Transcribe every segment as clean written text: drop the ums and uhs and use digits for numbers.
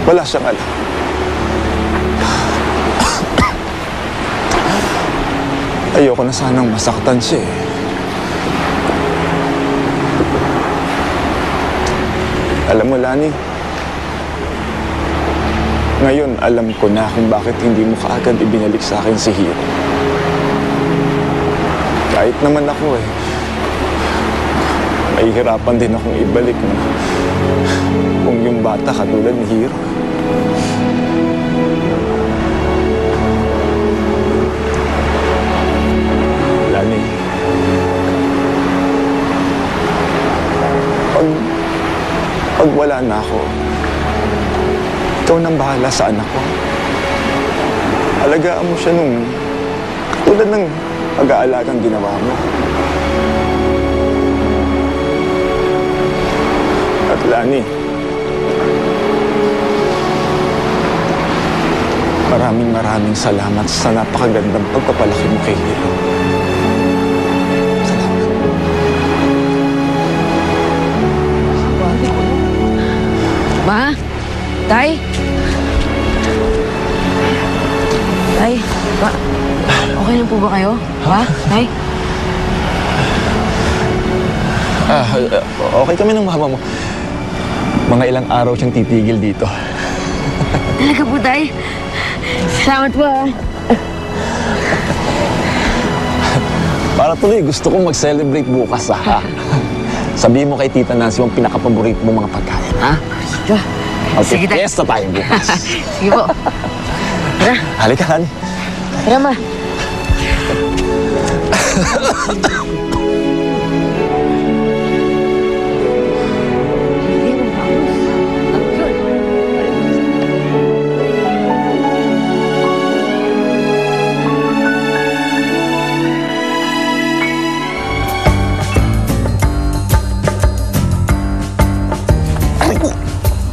Wala siyang alam. Ayoko na sanang masaktan siya eh. Alam mo, Lani, ngayon alam ko na kung bakit hindi mo kaagad ibinalik sa akin si Hiro. Kahit naman ako eh, mahihirapan din akong ibalik mo kung yung bata katulad ni Hiro. Lani, pag wala na ako, ikaw nang bahala sa anak ko. Alagaan mo siya nung katulad ng pag-aalagang ginawa mo. At Lani, maraming salamat sa napakagandang pagpapalaki mo kay Hiro. Salamat. Ma? Tay? Tay? Ma? Okay lang po ba kayo? Ha? Tay? Okay kami ng mama mo. Mga ilang araw siyang titigil dito. Talaga po, Tay? Salamat po, ha? Para tuloy, gusto kong mag-celebrate bukas, ha? Sabihin mo kay Tita Nancy yung pinaka-paborito mong mga pagkain, ha? Sige. Okay, fiesta tayo bukas. Sige po. Tara. Halika, Lani. Tara, Ma.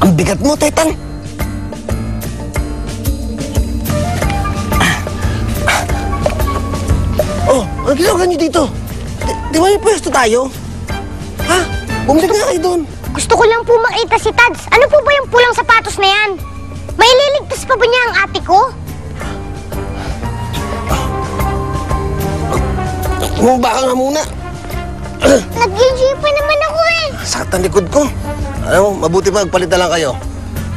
Ang bigat mo, Tetang. Oh, ang ginagawa niyo dito? Di ba may pwesto tayo? Ha? Bumalik nga kayo doon. Gusto ko lang po makita si Tads. Ano po ba yung pulang sapatos na yan? May liligtas pa ba niya ang ate ko? Bumaba ka nga muna. Nag-enjoy pa naman ako eh. Sakit ang likod ko. Alam mo, mabuti pa magpalit na lang kayo.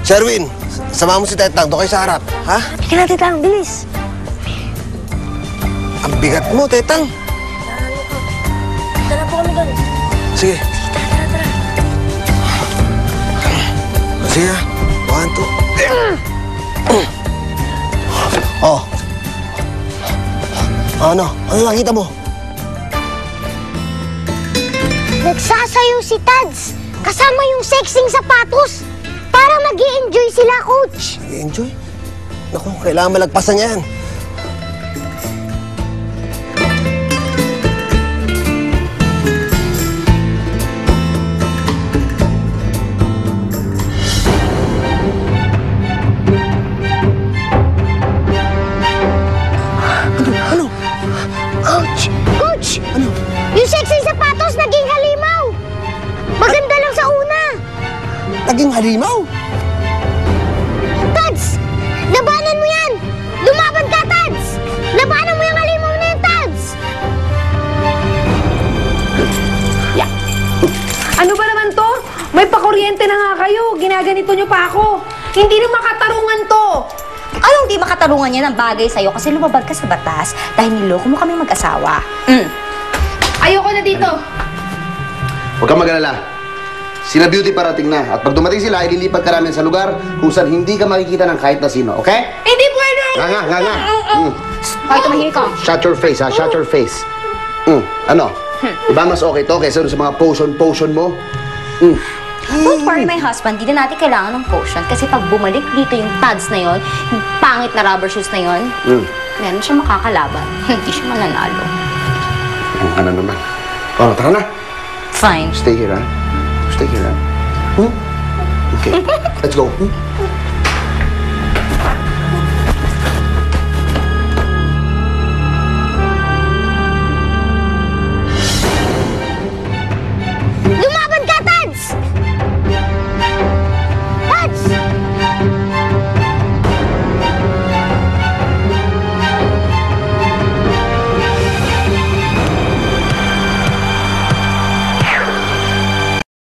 Sherwin, sama mo si Tetang. Doon kayo sa harap, ha? Teka na, Tetang. Bilis. Ang bigat mo, Tetang. Tara po kami doon. Sige. Tara. Sige, 1, 2. Oh. Ano? Ano nakita mo? Nagsasayaw si Tads. Kasama yung sexing sapatos. Para mag-i-enjoy sila, Coach. Enjoy? Naku, kailangan malagpasan yan. Ano? Coach! Coach! Ano? Yung sexing sapatos naging halimaw. Maganda lang sa una. Naging halimaw? Tads! Labanan mo yan! Lumaban ka, Tads! Labanan mo yung halimaw na yan, Tads! Ano ba naman to? May pakuryente na nga kayo. Ginaganito nyo pa ako. Hindi na makatarungan to. Anong di makatarungan yan ang bagay sa'yo kasi lumabag ka sa batas dahil niloko mo kami mag-asawa. Ayoko na dito. Huwag kang mag-alala. Sila Beauty parating na. At pag dumating sila, ililipat ka namin sa lugar kung saan hindi ka makikita ng kahit na sino, okay? Hindi pwede! Nga. Hoy, tumahimik ka. Shut your face, ha? Shut your face. Ano? Diba mas okay to kaysa sa mga potion mo? Don't worry, my husband. Di na natin kailangan ng potion kasi pag bumalik dito yung Tads na yon, yung pangit na rubber shoes na yon, meron siya makakalaban. Hindi siya mananalo. Ano naman? Oh, tara na. Fine. Stay here, ha? Stay here, ha? Okay. Let's go.